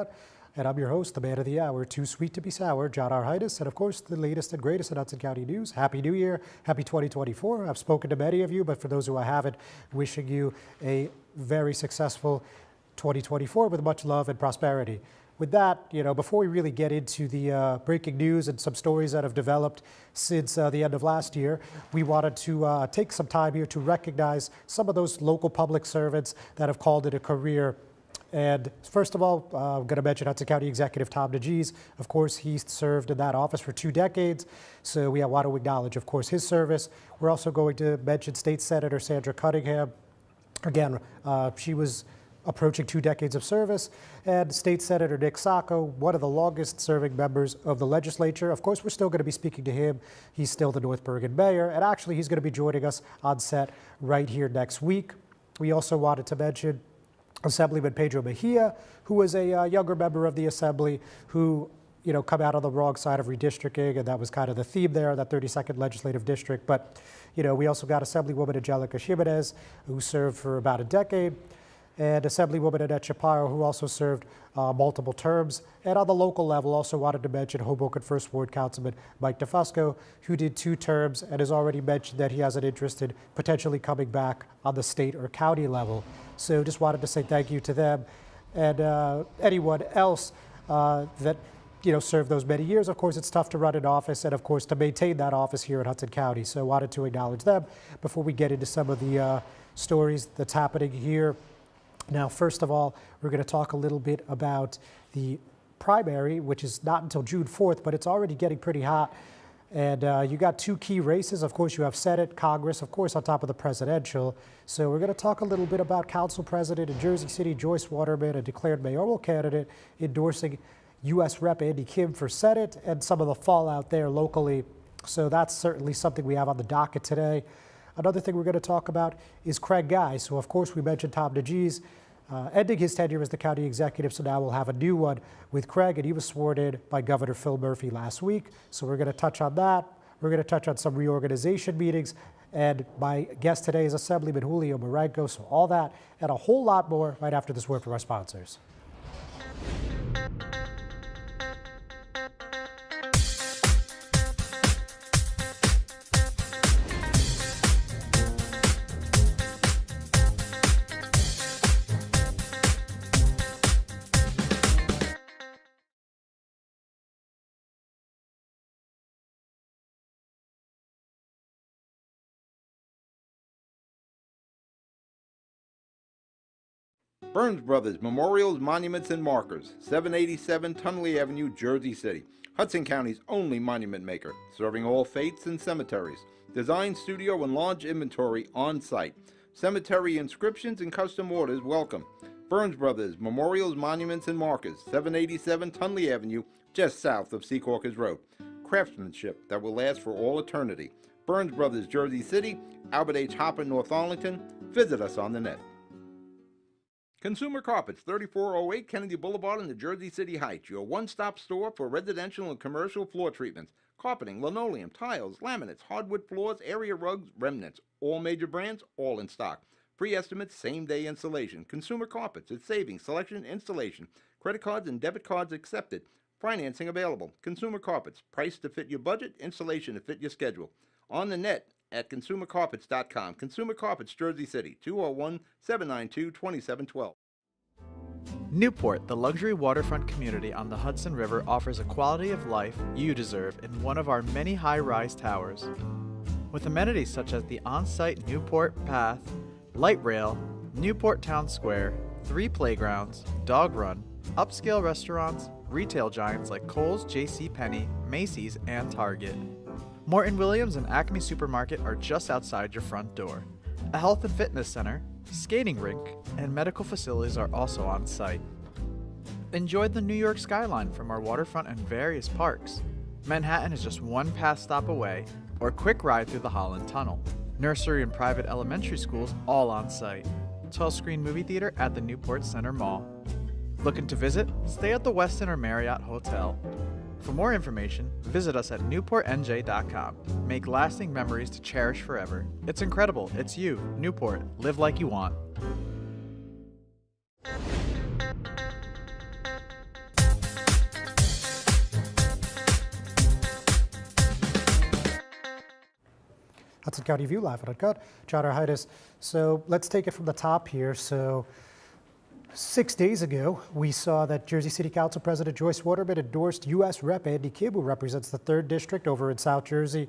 Uncut. And I'm your host, the man of the hour, too sweet to be sour, John R. Hidas, and of course, the latest and greatest in Hudson County news. Happy New Year, happy 2024. I've spoken to many of you, but for those who I haven't, wishing you a very successful 2024 with much love and prosperity. With that, before we really get into the breaking news and some stories that have developed since the end of last year, we wanted to take some time here to recognize some of those local public servants that have called it a career. And first of all, I'm going to mention Hudson County Executive Tom DeGees. Of course, he's served in that office for 2 decades, so we want to acknowledge, of course, his service. We're also going to mention State Senator Sandra Cunningham. Again, she was approaching 2 decades of service, and State Senator Nick Sacco, one of the longest serving members of the legislature. Of course, we're still going to be speaking to him. He's still the North Bergen mayor, and actually he's going to be joining us on set right here next week. We also wanted to mention Assemblyman Pedro Mejia, who was a younger member of the Assembly who, come out on the wrong side of redistricting, and that was kind of the theme there, that 32nd legislative district. But, we also got Assemblywoman Angelica Jimenez, who served for about a decade, and Assemblywoman Annette Chaparro, who also served multiple terms. And on the local level, also wanted to mention Hoboken First Ward Councilman Mike DeFusco, who did 2 terms and has already mentioned that he has an interest in potentially coming back on the state or county level. So just wanted to say thank you to them and anyone else that served those many years. Of course, it's tough to run an office and, of course, to maintain that office here in Hudson County. So wanted to acknowledge them before we get into some of the stories that's happening here. Now, first of all, we're going to talk a little bit about the primary, which is not until June 4th, but it's already getting pretty hot. And you got 2 key races. Of course, you have Senate, Congress, of course, on top of the presidential. So we're going to talk a little bit about Council President in Jersey City, Joyce Watterman, a declared mayoral candidate, endorsing U.S. Rep. Andy Kim for Senate, and some of the fallout there locally. So that's certainly something we have on the docket today. Another thing we're going to talk about is Craig Guy. So, of course, we mentioned Tom DeGees ending his tenure as the county executive. So now we'll have a new one with Craig, and he was sworn in by Governor Phil Murphy last week. So we're going to touch on that. We're going to touch on some reorganization meetings. And my guest today is Assemblyman Julio Marenco. So all that and a whole lot more right after this word from our sponsors. Burns Brothers Memorials, Monuments, and Markers, 787 Tunley Avenue, Jersey City. Hudson County's only monument maker, serving all faiths and cemeteries. Design, studio, and large inventory on site. Cemetery inscriptions and custom orders welcome. Burns Brothers Memorials, Monuments, and Markers, 787 Tunley Avenue, just south of Secaucus Road. Craftsmanship that will last for all eternity. Burns Brothers, Jersey City, Albert H. Hopper, North Arlington. Visit us on the net. Consumer Carpets, 3408 Kennedy Boulevard in the Jersey City Heights, your one-stop store for residential and commercial floor treatments, carpeting, linoleum, tiles, laminates, hardwood floors, area rugs, remnants, all major brands, all in stock. Free estimates, same-day installation. Consumer Carpets, it's savings, selection, installation. Credit cards and debit cards accepted. Financing available. Consumer Carpets, price to fit your budget, installation to fit your schedule. On the net at consumercarpets.com. Consumer Carpets, Jersey City, 201-792-2712. Newport, the luxury waterfront community on the Hudson River, offers a quality of life you deserve in one of our many high-rise towers. With amenities such as the on-site Newport Path, light rail, Newport Town Square, 3 playgrounds, dog run, upscale restaurants, retail giants like Kohl's, JCPenney, Macy's, and Target. Morton Williams and Acme Supermarket are just outside your front door. A health and fitness center, skating rink, and medical facilities are also on site. Enjoy the New York skyline from our waterfront and various parks. Manhattan is just 1 pass stop away, or a quick ride through the Holland Tunnel. Nursery and private elementary schools all on site. 12-screen movie theater at the Newport Center Mall. Looking to visit? Stay at the Westin or Marriott Hotel. For more information, visit us at newportnj.com. Make lasting memories to cherish forever. It's incredible. It's you, Newport. Live like you want. Hudson County View live on Uncut. John Arhitis. So let's take it from the top here. So 6 days ago, we saw that Jersey City Council President Joyce Watterman endorsed U.S. Rep. Andy Kim, who represents the 3rd District over in South Jersey,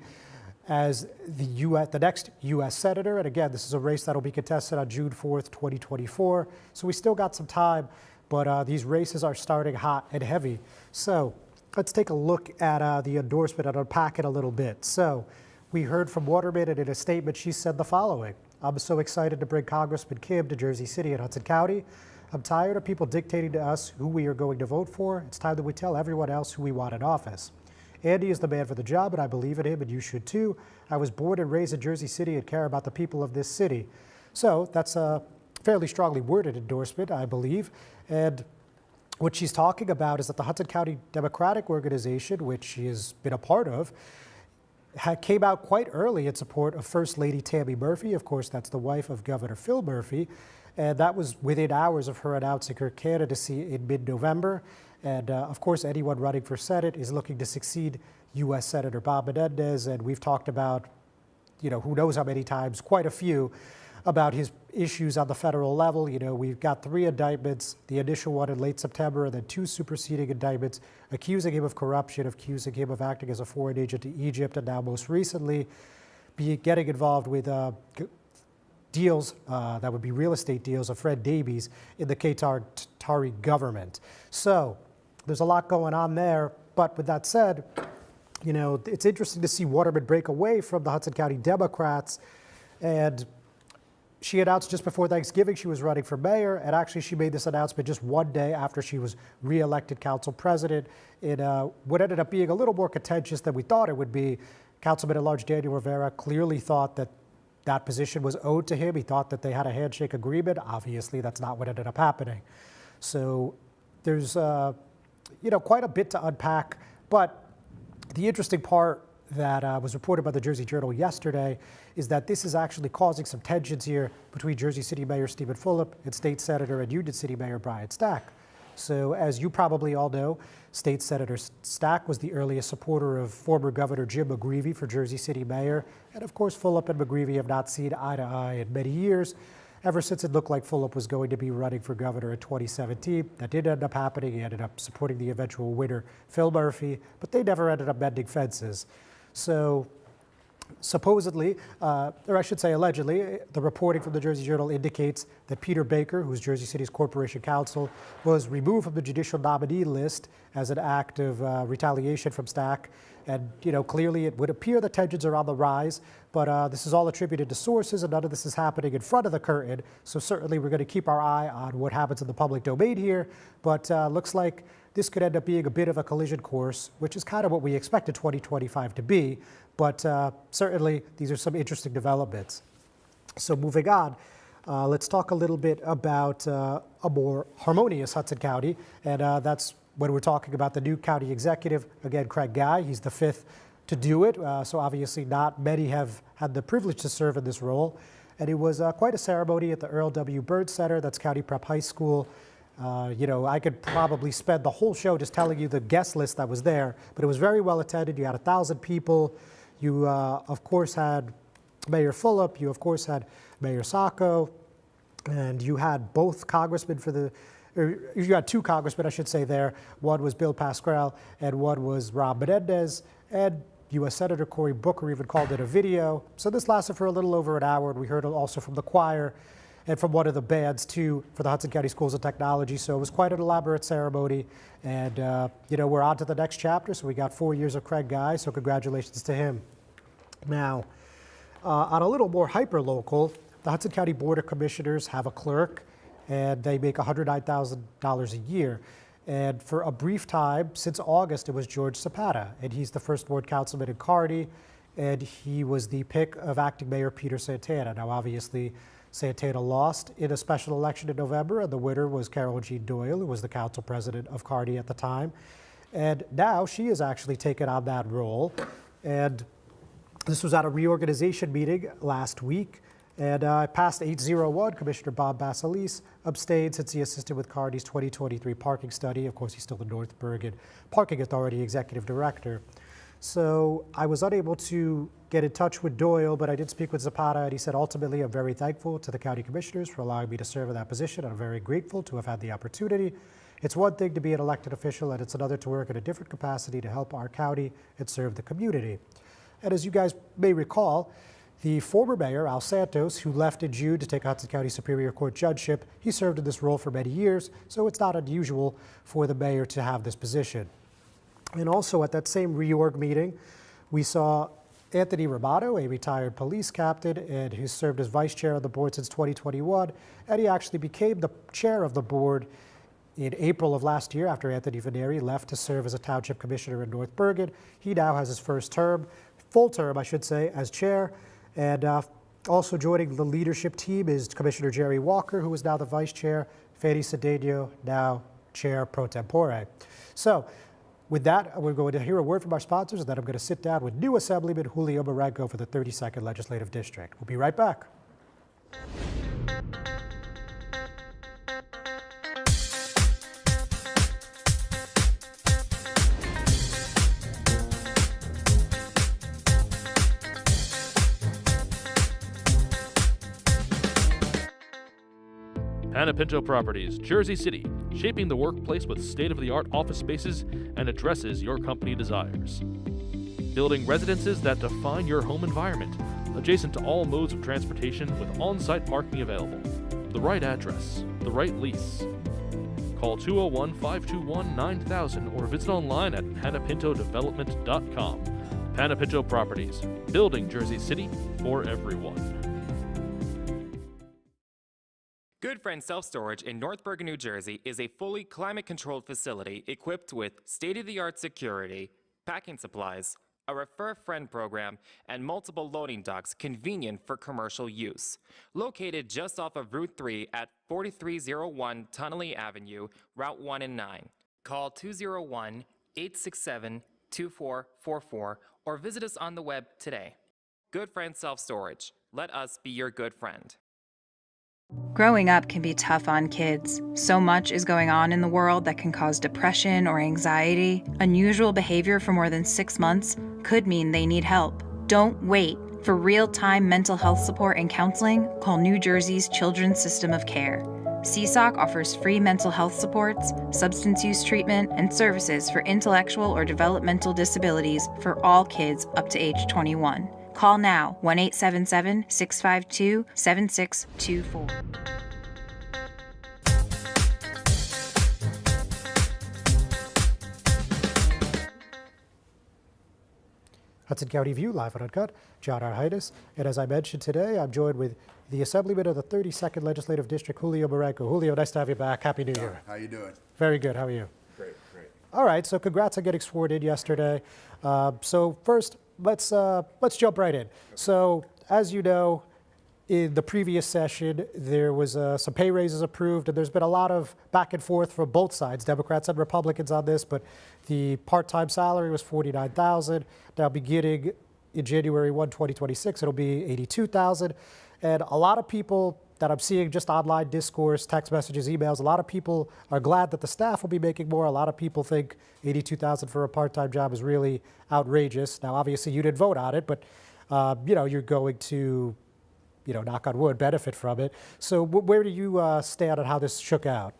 as the next U.S. Senator. And again, this is a race that will be contested on June 4th, 2024. So we still got some time, but these races are starting hot and heavy. So let's take a look at the endorsement and unpack it a little bit. So we heard from Watterman, and in a statement, she said the following: "I'm so excited to bring Congressman Kim to Jersey City and Hudson County. I'm tired of people dictating to us who we are going to vote for. It's time that we tell everyone else who we want in office. Andy is the man for the job, and I believe in him, and you should too. I was born and raised in Jersey City and care about the people of this city." So that's a fairly strongly worded endorsement, I believe. And what she's talking about is that the Hudson County Democratic Organization, which she has been a part of, came out quite early in support of First Lady Tammy Murphy. Of course, that's the wife of Governor Phil Murphy. And that was within hours of her announcing her candidacy in mid-November. And of course, anyone running for Senate is looking to succeed U.S. Senator Bob Menendez. And we've talked about, who knows how many times, quite a few, about his issues on the federal level. We've got 3 indictments, the initial one in late September, and then 2 superseding indictments accusing him of corruption, accusing him of acting as a foreign agent to Egypt, and now most recently getting involved with deals that would be real estate deals of Fred Davies in the Qatari government. So there's a lot going on there. But with that said, it's interesting to see Watterman break away from the Hudson County Democrats. And she announced just before Thanksgiving she was running for mayor, and actually she made this announcement just one day after she was re-elected council president in what ended up being a little more contentious than we thought it would be. Councilman at large Daniel Rivera clearly thought that position was owed to him. He thought that they had a handshake agreement. Obviously, that's not what ended up happening. So there's quite a bit to unpack, but the interesting part that was reported by the Jersey Journal yesterday is that this is actually causing some tensions here between Jersey City Mayor Stephen Fulop and State Senator and Union City Mayor Brian Stack. So as you probably all know, State Senator Stack was the earliest supporter of former Governor Jim McGreevey for Jersey City Mayor. And of course, Fulop and McGreevey have not seen eye to eye in many years, ever since it looked like Fulop was going to be running for governor in 2017. That did end up happening. He ended up supporting the eventual winner, Phil Murphy, but they never ended up mending fences. So supposedly, or I should say allegedly, the reporting from the Jersey Journal indicates that Peter Baker, who's Jersey City's corporation counsel, was removed from the judicial nominee list as an act of retaliation from Stack. And, clearly it would appear that tensions are on the rise, but this is all attributed to sources, and none of this is happening in front of the curtain. So certainly we're going to keep our eye on what happens in the public domain here, but looks like this could end up being a bit of a collision course, which is kind of what we expected 2025 to be. But certainly, these are some interesting developments. So moving on, let's talk a little bit about a more harmonious Hudson County. And that's when we're talking about the new county executive. Again, Craig Guy, he's the 5th to do it. So obviously not many have had the privilege to serve in this role. And it was quite a ceremony at the Earl W. Byrd Center, that's County Prep High School. I could probably spend the whole show just telling you the guest list that was there, but it was very well attended. You had 1,000 people. You, of course, had Mayor Fulop. You, of course, had Mayor Sacco. And you had both congressmen you had 2 congressmen, I should say, there. One was Bill Pascrell, and one was Rob Menendez. And U.S. Senator Cory Booker even called it a video. So this lasted for a little over an hour, and we heard also from the choir and from one of the bands, too, for the Hudson County Schools of Technology. So it was quite an elaborate ceremony. And, we're on to the next chapter. So we got 4 years of Craig Guy, so congratulations to him. Now, on a little more hyper-local, the Hudson County Board of Commissioners have a clerk, and they make $109,000 a year. And for a brief time, since August, it was George Zapata, and he's the first ward councilman in Kearney, and he was the pick of acting Mayor Peter Santana. Now, obviously, Santana lost in a special election in November, and the winner was Carol Jean Doyle, who was the council president of Kearney at the time. And now she has actually taken on that role. And this was at a reorganization meeting last week. And passed 801, Commissioner Bob Basilis abstained since he assisted with Kearney's 2023 parking study. Of course, he's still the North Bergen Parking Authority Executive Director. So I was unable to get in touch with Doyle, but I did speak with Zapata, and he said, ultimately, I'm very thankful to the county commissioners for allowing me to serve in that position. I'm very grateful to have had the opportunity. It's one thing to be an elected official, and it's another to work in a different capacity to help our county and serve the community. And as you guys may recall, the former mayor, Al Santos, who left in June to take Hudson County Superior Court judgeship, he served in this role for many years, so it's not unusual for the mayor to have this position. And also at that same reorg meeting, we saw Anthony Romano, a retired police captain, and who served as vice chair of the board since 2021, and he actually became the chair of the board in April of last year after Anthony Veneri left to serve as a township commissioner in North Bergen. He now has his first term, full term, I should say, as chair. And also joining the leadership team is Commissioner Jerry Walker, who is now the vice chair, Fanny Cedeno, now chair pro tempore. So with that, we're going to hear a word from our sponsors, and then I'm going to sit down with new Assemblyman Julio Marenco for the 32nd Legislative District. We'll be right back. Panapinto Properties, Jersey City, shaping the workplace with state-of-the-art office spaces and addresses your company desires. Building residences that define your home environment, adjacent to all modes of transportation with on-site parking available. The right address, the right lease. Call 201-521-9000 or visit online at panapintodevelopment.com. Panapinto Properties, building Jersey City for everyone. Good Friend Self-Storage in North Bergen, New Jersey is a fully climate-controlled facility equipped with state-of-the-art security, packing supplies, a Refer Friend program, and multiple loading docks convenient for commercial use. Located just off of Route 3 at 4301 Tunnelly Avenue, Route 1 and 9. Call 201-867-2444 or visit us on the web today. Good Friend Self-Storage. Let us be your good friend. Growing up can be tough on kids. So much is going on in the world that can cause depression or anxiety. Unusual behavior for more than 6 months could mean they need help. Don't wait. For real-time mental health support and counseling, call New Jersey's Children's System of Care. CSOC offers free mental health supports, substance use treatment, and services for intellectual or developmental disabilities for all kids up to age 21. Call now, 1-877-652-7624. Hudson County View, live on Uncut, John Arhitis. And as I mentioned today, I'm joined with the Assemblyman of the 32nd Legislative District, Julio Marenco. Julio, nice to have you back. Happy New Year. How you doing? Very good. How are you? Great, great. All right, so congrats on getting sworn in yesterday. So first, let's jump right in. So as you know, in the previous session, there was some pay raises approved, and there's been a lot of back and forth from both sides, Democrats and Republicans on this, but the part-time salary was $49,000. Now beginning in January 1, 2026, it'll be $82,000. And a lot of people that I'm seeing just online discourse, text messages, emails, a lot of people are glad that the staff will be making more. A lot of people think $82,000 for a part-time job is really outrageous. Now, obviously, you didn't vote on it, but you're going to, knock on wood, benefit from it. So where do you stand on how this shook out?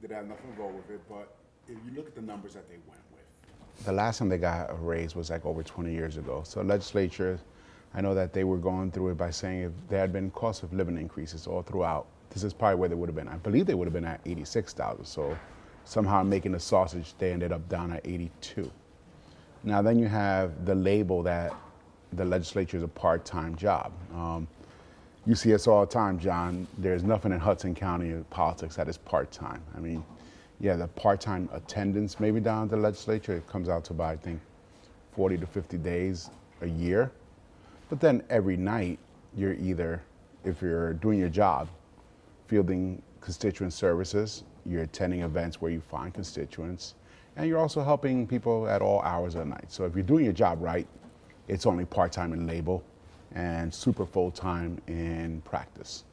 Did have nothing to go with it, but if you look at the numbers that they went with. The last time they got a raise was like over 20 years ago. So legislature, I know that they were going through it by saying if there had been cost of living increases all throughout, this is probably where they would have been. I believe they would have been at 86,000. So somehow making the sausage, they ended up down at 82. Now then you have the label that the legislature is a part-time job. You see us all the time, John. There's nothing in Hudson County politics that is part-time. I mean, yeah, the part-time attendance maybe down at the legislature, it comes out to about, I think, 40 to 50 days a year. But then every night, you're either, if you're doing your job, fielding constituent services, you're attending events where you find constituents, and you're also helping people at all hours of the night. So if you're doing your job right, it's only part-time in label and super full-time in practice.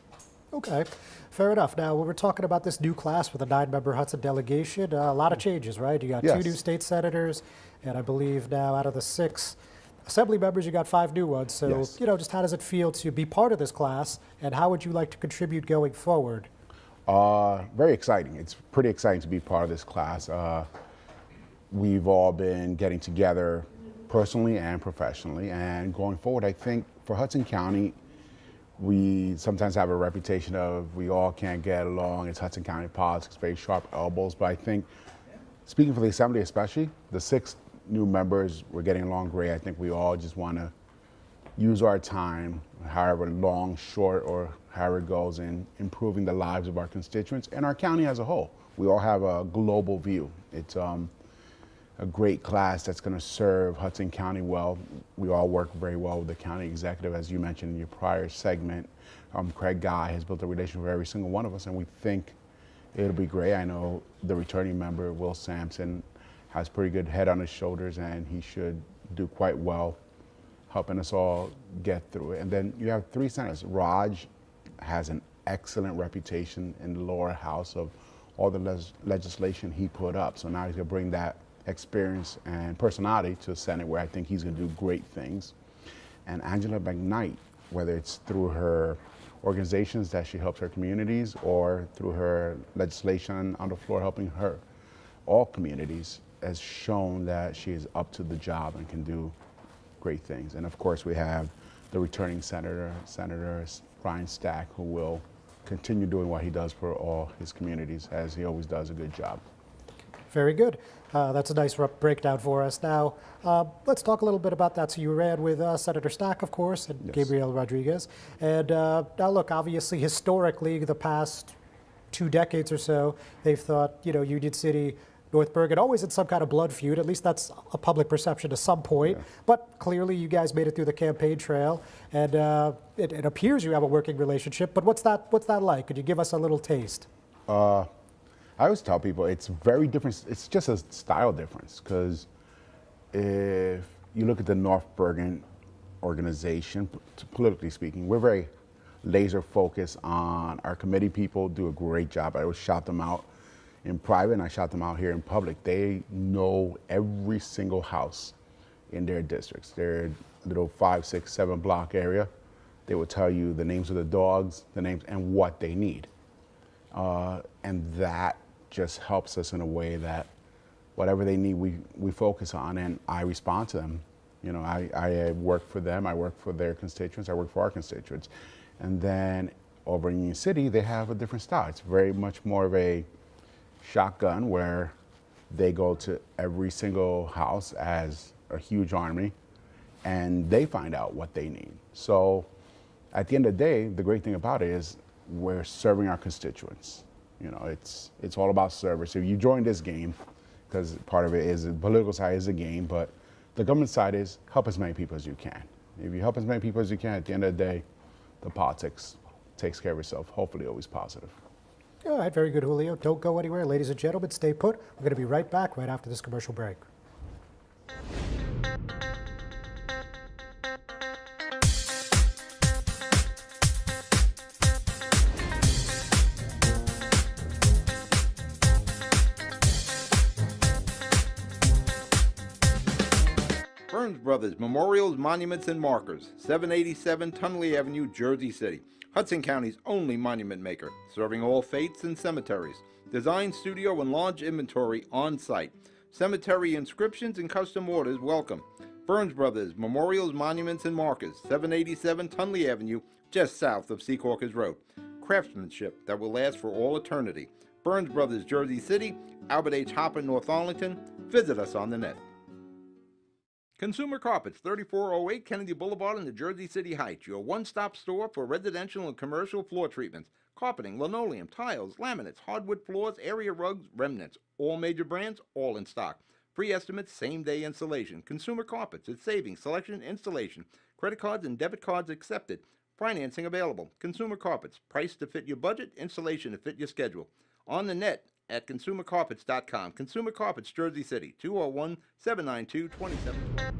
Okay, fair enough. Now, when we're talking about this new class with a 9-member Hudson delegation, a lot of changes, right? You got 2 Yes. new state senators, and I believe now out of the 6 Assembly members, you got 5 new ones. So, Yes. just how does it feel to be part of this class, and how would you like to contribute going forward? Very exciting. It's pretty exciting to be part of this class. We've all been getting together personally and professionally, and going forward, I think for Hudson County, we sometimes have a reputation of we all can't get along. It's Hudson County politics, very sharp elbows. But I think, speaking for the Assembly especially, the 6 new members, we're getting along great. I think we all just want to use our time, however long, short, or however it goes, in improving the lives of our constituents and our county as a whole. We all have a global view. It's a great class that's going to serve Hudson County well. We all work very well with the county executive, as you mentioned in your prior segment. Craig Guy has built a relationship with every single one of us, and we think it'll be great. I know the returning member, Will Sampson, has pretty good head on his shoulders, and he should do quite well helping us all get through it. And then you have 3 senators. Raj has an excellent reputation in the lower house of all the legislation he put up. So now he's going to bring that experience and personality to the Senate, where I think he's going to do great things. And Angela McKnight, whether it's through her organizations that she helps her communities or through her legislation on the floor helping all communities, has shown that she is up to the job and can do great things. And of course, we have the returning Senator Brian Stack, who will continue doing what he does for all his communities, as he always does a good job. Very good. That's a nice breakdown for us. Now, let's talk a little bit about that. So you ran with Senator Stack, of course, and Yes. Gabriel Rodriguez. And now look, obviously, historically, the past 2 decades or so, they've thought, Union City, North Bergen, always in some kind of blood feud. At least that's a public perception to some point. Yeah. But clearly, you guys made it through the campaign trail, and it appears you have a working relationship. But what's that like? Could you give us a little taste? I always tell people it's very different. It's just a style difference, because if you look at the North Bergen organization, politically speaking, we're very laser focused on our committee people, do a great job. I always shout them out in private, and I shout them out here in public. They know every single house in their districts. Their little 5, 6, 7 block area. They will tell you the names of the dogs, the names, and what they need. And that just helps us in a way that whatever they need, we focus on, and I respond to them. I work for them, I work for their constituents, I work for our constituents. And then over in Union City, they have a different style. It's very much more of a shotgun, where they go to every single house as a huge army, and they find out what they need. So at the end of the day, the great thing about it is we're serving our constituents. It's all about service. So you join this game, because part of it is the political side is a game, but the government side is help as many people as you can. If you help as many people as you can, at the end of the day, the politics takes care of itself, hopefully always positive. All right, very good, Julio. Don't go anywhere. Ladies and gentlemen, stay put. We're going to be right back right after this commercial break. Burns Brothers Memorials, Monuments, and Markers, 787 Tunley Avenue, Jersey City. Hudson County's only monument maker, serving all faiths and cemeteries. Design studio and large inventory on site. Cemetery inscriptions and custom orders welcome. Burns Brothers Memorials, Monuments, and Markers, 787 Tunley Avenue, just south of Secaucus Road. Craftsmanship that will last for all eternity. Burns Brothers, Jersey City, Albert H. Hopper, North Arlington. Visit us on the net. Consumer Carpets, 3408 Kennedy Boulevard in the Jersey City Heights, your one-stop store for residential and commercial floor treatments, carpeting, linoleum, tiles, laminates, hardwood floors, area rugs, remnants, all major brands, all in stock. Free estimates, same-day installation. Consumer Carpets, it's savings, selection, installation. Credit cards and debit cards accepted. Financing available. Consumer Carpets, price to fit your budget, installation to fit your schedule. On the net at consumercarpets.com. Consumer Carpets, Jersey City, 201-792-2712.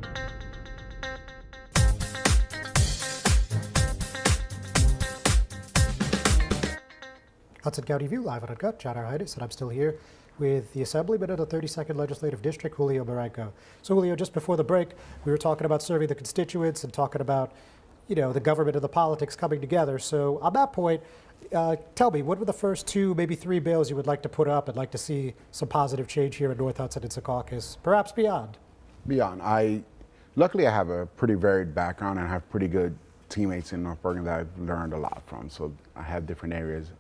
Hudson County View, live on Uncut. John Arhitis, and I'm still here with the Assemblyman of the 32nd Legislative District, Julio Marenco. So, Julio, just before the break, we were talking about serving the constituents and talking about, the government and the politics coming together. So, on that point, tell me, what were the first 2, maybe 3 bills you would like to put up and like to see some positive change here in North Hudson and Secaucus, perhaps beyond? Beyond. Luckily, I have a pretty varied background and I have pretty good teammates in North Bergen that I've learned a lot from. So I have different areas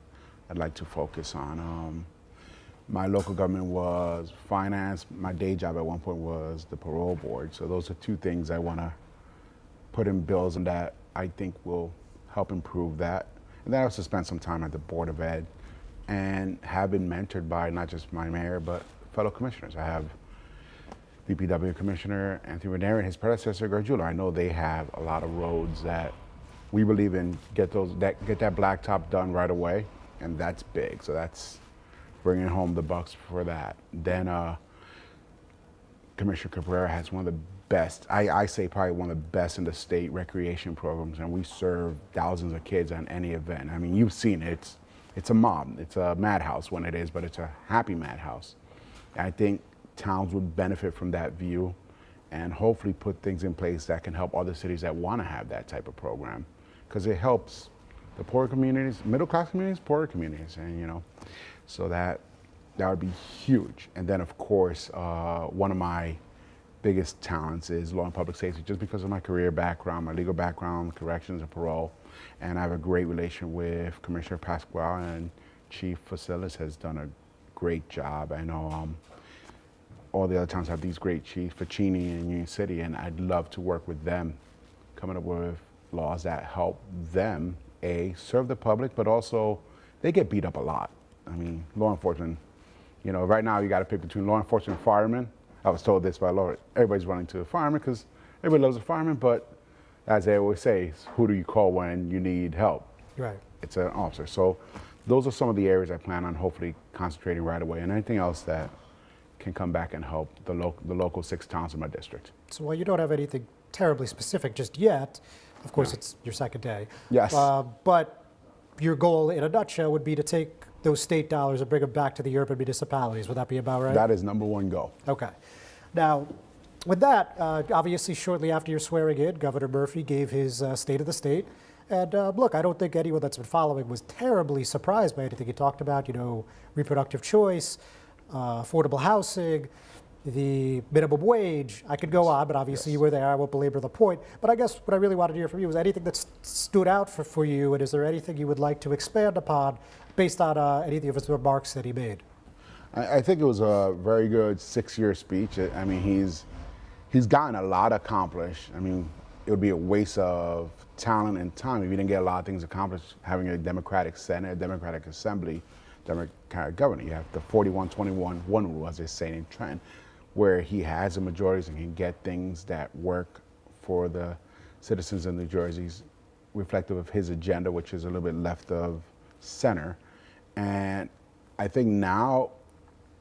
I'd like to focus on. My local government was finance. My day job at one point was the parole board. So those are 2 things I want to put in bills and that I think will help improve that. And then I also spent some time at the Board of Ed and have been mentored by not just my mayor, but fellow commissioners. I have DPW Commissioner Anthony Ranieri and his predecessor, Gargiulo. I know they have a lot of roads that we believe in get that blacktop done right away, and that's big. So that's bringing home the bucks for that. Then Commissioner Cabrera has one of the best, I say probably one of the best in the state recreation programs, and we serve thousands of kids on any event. I mean, you've seen it. It's a mob. It's a madhouse when it is, but it's a happy madhouse. And I think towns would benefit from that view and hopefully put things in place that can help other cities that want to have that type of program, because it helps the poorer communities, middle class communities, poorer communities, and so that would be huge. And then of course, one of my biggest talents is law and public safety, just because of my career background, my legal background, corrections and parole, and I have a great relation with Commissioner Pasquale, and Chief Facilis has done a great job. I know all the other towns have these great chiefs, Ficini and Union City, and I'd love to work with them, coming up with laws that help them, serve the public, but also they get beat up a lot. I mean, law enforcement, right now you got to pick between law enforcement and firemen. I was told this by law, everybody's running to a fireman because everybody loves a fireman, but as they always say, who do you call when you need help? Right. It's an officer. So those are some of the areas I plan on hopefully concentrating right away, and anything else that can come back and help the local 6 towns in my district. So while you don't have anything terribly specific just yet, of course it's your second day. Yes. But your goal in a nutshell would be to take those state dollars and bring them back to the urban municipalities. Would that be about right? That is number 1 goal. Okay. Now, with that, obviously shortly after your swearing in, Governor Murphy gave his State of the State. And look, I don't think anyone that's been following was terribly surprised by anything he talked about, reproductive choice, affordable housing, the minimum wage. I could go on, but obviously you were there. I won't belabor the point. But I guess what I really wanted to hear from you was anything that stood out for you, and is there anything you would like to expand upon based on anything of his remarks that he made? I think it was a very good 6-year speech. I mean, he's gotten a lot accomplished. I mean, it would be a waste of talent and time if you didn't get a lot of things accomplished having a Democratic Senate, a Democratic Assembly, Democratic governor. You have the 41-21-1 rule, as they say in Trenton, where he has the majorities and can get things that work for the citizens of New Jersey's reflective of his agenda, which is a little bit left of center. And I think now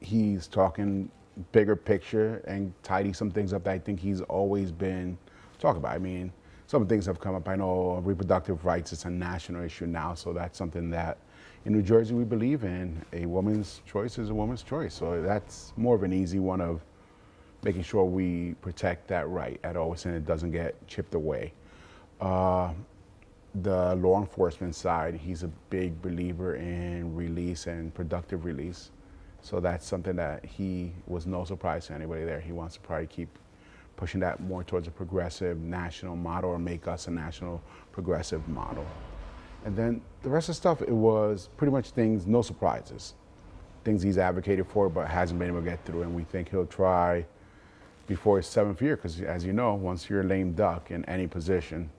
he's talking bigger picture and tidy some things up that I think he's always been talking about. I mean, some things have come up. I know reproductive rights is a national issue now, so that's something that in New Jersey we believe in. A woman's choice is a woman's choice. So that's more of an easy one of making sure we protect that right at always and it doesn't get chipped away. The law enforcement side, he's a big believer in release and productive release. So that's something that he was no surprise to anybody there. He wants to probably keep pushing that more towards a progressive national model or make us a national progressive model. And then the rest of the stuff, it was pretty much things, no surprises. Things he's advocated for but hasn't been able to get through, and we think he'll try before his 7th year, because as you know, once you're a lame duck in any position,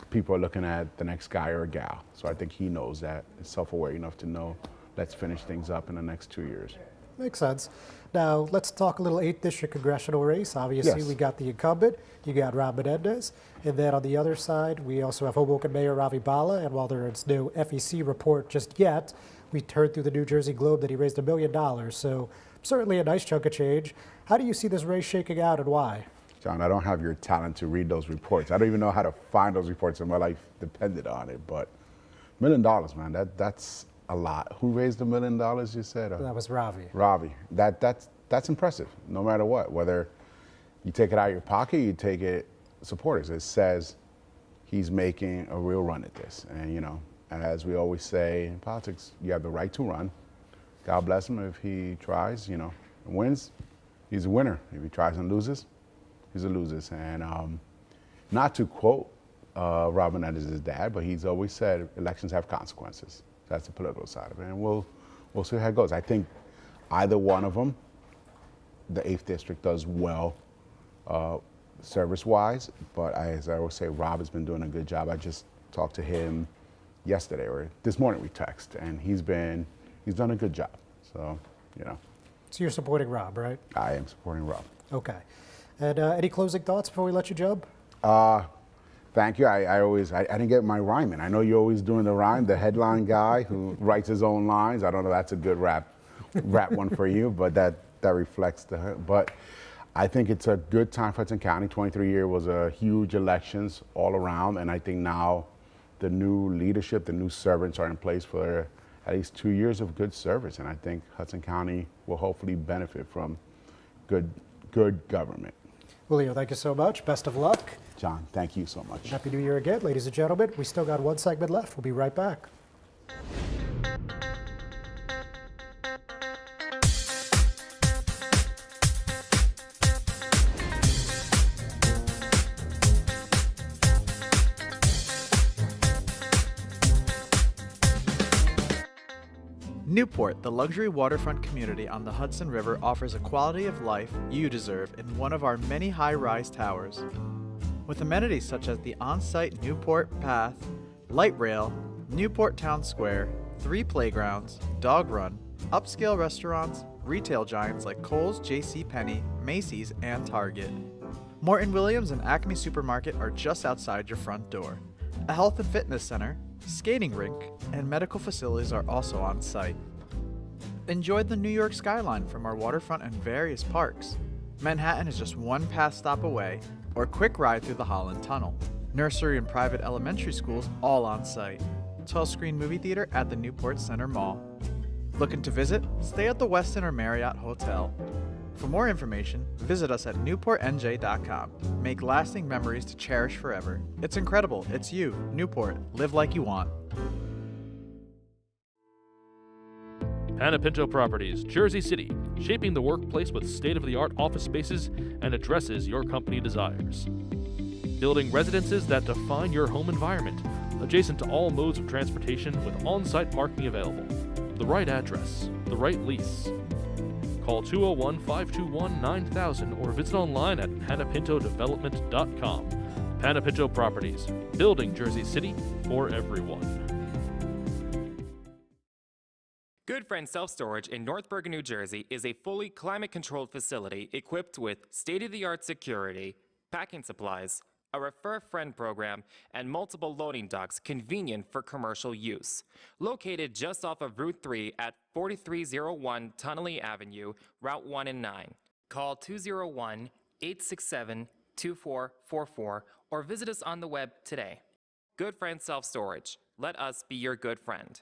people are looking at the next guy or gal. So I think he knows that, is self-aware enough to know, let's finish things up in the next 2 years. Makes sense. Now, let's talk a little 8th District congressional race. Obviously, Yes. we got the incumbent, you got Rob Menendez, and then on the other side, we also have Hoboken Mayor Ravi Bala, and while there is no FEC report just yet, we heard through the New Jersey Globe that he raised $1 million, so certainly a nice chunk of change. How do you see this race shaking out, and why? John, I don't have your talent to read those reports. I don't even know how to find those reports, and my life depended on it, but $1 million, man, that's a lot. Who raised $1 million, you said? That was Ravi. Ravi. That's impressive, no matter what. Whether you take it out of your pocket, you take it supporters. It says he's making a real run at this. And, you know, as we always say in politics, you have the right to run. God bless him if he tries, you know, and wins. He's a winner. If he tries and loses, he's a loser. And not to quote Robin as his dad, but he's always said elections have consequences. That's the political side of it. And we'll see how it goes. I think either one of them, the 8th District does well service-wise, but as I always say, Rob has been doing a good job. I just talked to him yesterday, or this morning we text, and he's done a good job. So, you know. So you're supporting Rob, right? I am supporting Rob. Okay. And any closing thoughts before we let you jump? Thank you. I didn't get my rhyme in. I know you're always doing the rhyme, the headline guy who writes his own lines. I don't know if that's a good rap one for you, but that reflects but I think it's a good time for Hudson County. 23 year was a huge elections all around, and I think now the new leadership, the new servants are in place for at least 2 years of good service, and I think Hudson County will hopefully benefit from good government. Julio, thank you so much. Best of luck. John, thank you so much. Happy New Year again, ladies and gentlemen. We still got one segment left. We'll be right back. Newport, the luxury waterfront community on the Hudson River, offers a quality of life you deserve in one of our many high-rise towers. With amenities such as the on-site Newport Path, light rail, Newport Town Square, 3 playgrounds, dog run, upscale restaurants, retail giants like Kohl's, JCPenney, Macy's, and Target. Morton Williams and Acme Supermarket are just outside your front door. A health and fitness center, skating rink, and medical facilities are also on site. Enjoy the New York skyline from our waterfront and various parks. Manhattan is just one pass stop away, or quick ride through the Holland Tunnel. Nursery and private elementary schools all on site. 12-screen movie theater at the Newport Center Mall. Looking to visit? Stay at the Westin or Marriott Hotel. For more information, visit us at newportnj.com. Make lasting memories to cherish forever. It's incredible. It's you, Newport. Live like you want. Panepinto Properties, Jersey City, shaping the workplace with state-of-the-art office spaces and addresses your company desires. Building residences that define your home environment, adjacent to all modes of transportation with on-site parking available. The right address, the right lease. Call 201-521-9000 or visit online at panepintodevelopment.com. Panepinto Properties, building Jersey City for everyone. Good Friend Self-Storage in North Bergen, New Jersey is a fully climate-controlled facility equipped with state-of-the-art security, packing supplies, a Refer Friend program, and multiple loading docks convenient for commercial use. Located just off of Route 3 at 4301 Tunnelly Avenue, Route 1 and 9. Call 201-867-2444 or visit us on the web today. Good Friend Self-Storage. Let us be your good friend.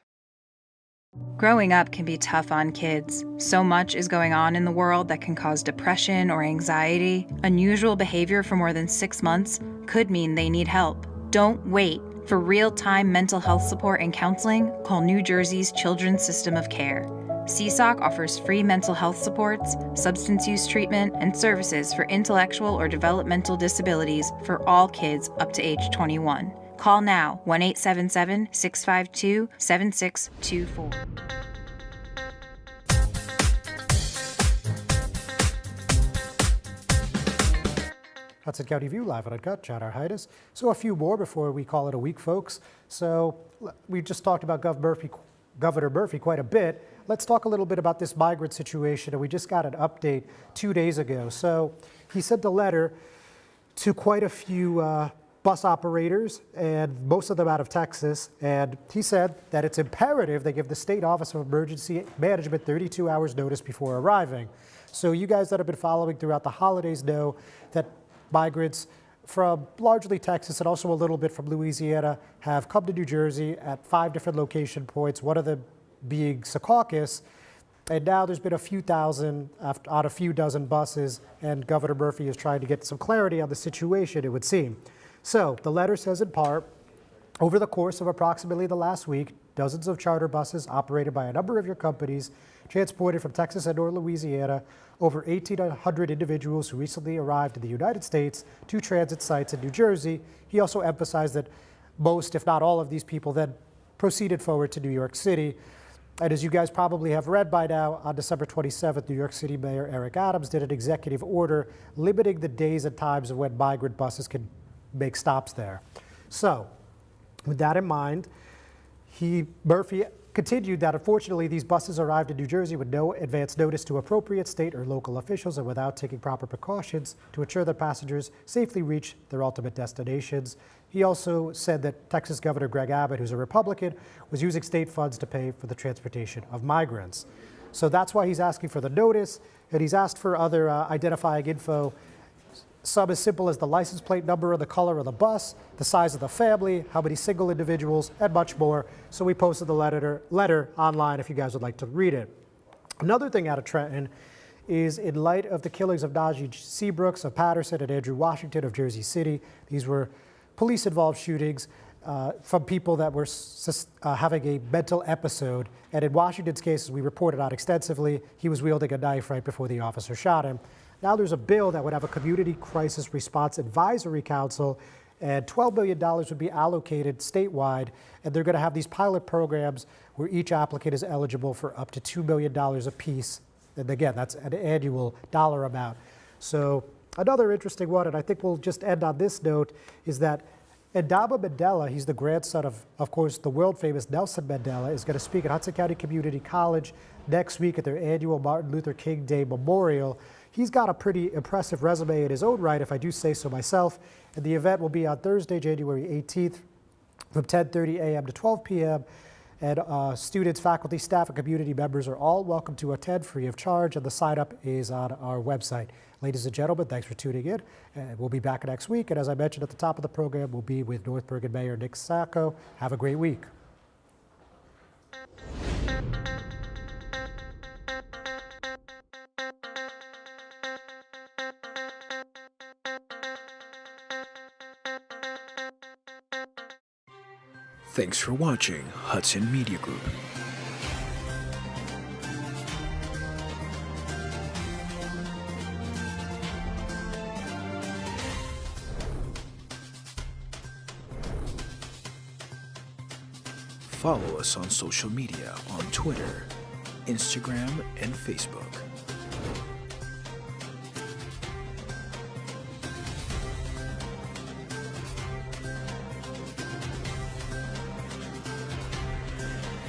Growing up can be tough on kids. So much is going on in the world that can cause depression or anxiety. Unusual behavior for more than 6 months could mean they need help. Don't wait. For real-time mental health support and counseling, call New Jersey's Children's System of Care. CSOC offers free mental health supports, substance use treatment, and services for intellectual or developmental disabilities for all kids up to age 21. Call now, 1-877-652-7624. Hudson County View, live on Uncut, John Arhitis. So a few more before we call it a week, folks. So we just talked about Governor Murphy quite a bit. Let's talk a little bit about this migrant situation, and we just got an update 2 days ago. So he sent a letter to quite a few bus operators, and most of them out of Texas, and he said that it's imperative they give the State Office of Emergency Management 32 hours notice before arriving. So you guys that have been following throughout the holidays know that migrants from largely Texas and also a little bit from Louisiana have come to New Jersey at 5 different location points, one of them being Secaucus. And now there's been a few thousand on a few dozen buses, and Governor Murphy is trying to get some clarity on the situation, it would seem. So the letter says in part, over the course of approximately the last week, dozens of charter buses operated by a number of your companies transported from Texas and or Louisiana over 1,800 individuals who recently arrived in the United States to transit sites in New Jersey. He also emphasized that most, if not all of these people then proceeded forward to New York City. And as you guys probably have read by now, on December 27th, New York City Mayor Eric Adams did an executive order limiting the days and times of when migrant buses can make stops there. So, with that in mind, Murphy continued that unfortunately these buses arrived in New Jersey with no advance notice to appropriate state or local officials and without taking proper precautions to ensure that passengers safely reach their ultimate destinations. He also said that Texas Governor Greg Abbott, who's a Republican, was using state funds to pay for the transportation of migrants. So that's why he's asking for the notice, and he's asked for other identifying info. Some as simple as the license plate number or the color of the bus, the size of the family, how many single individuals, and much more. So we posted the letter online if you guys would like to read it. Another thing out of Trenton is in light of the killings of Najee Seabrooks of Patterson and Andrew Washington of Jersey City. These were police-involved shootings from people that were having a mental episode. And in Washington's case, as we reported on extensively, he was wielding a knife right before the officer shot him. Now there's a bill that would have a Community Crisis Response Advisory Council, and $12 million would be allocated statewide, and they're going to have these pilot programs where each applicant is eligible for up to $2 million apiece. And again, that's an annual dollar amount. So another interesting one, and I think we'll just end on this note, is that Ndaba Mandela, he's the grandson of course, the world-famous Nelson Mandela, is going to speak at Hudson County Community College next week at their annual Martin Luther King Day Memorial. He's got a pretty impressive resume in his own right, if I do say so myself. And the event will be on Thursday, January 18th from 10:30 a.m. to 12 p.m. And students, faculty, staff, and community members are all welcome to attend free of charge, and the sign-up is on our website. Ladies and gentlemen, thanks for tuning in. We'll be back next week, and as I mentioned at the top of the program, we'll be with North Bergen Mayor Nick Sacco. Have a great week. Thanks for watching Hudson Media Group. Follow us on social media on Twitter, Instagram, and Facebook.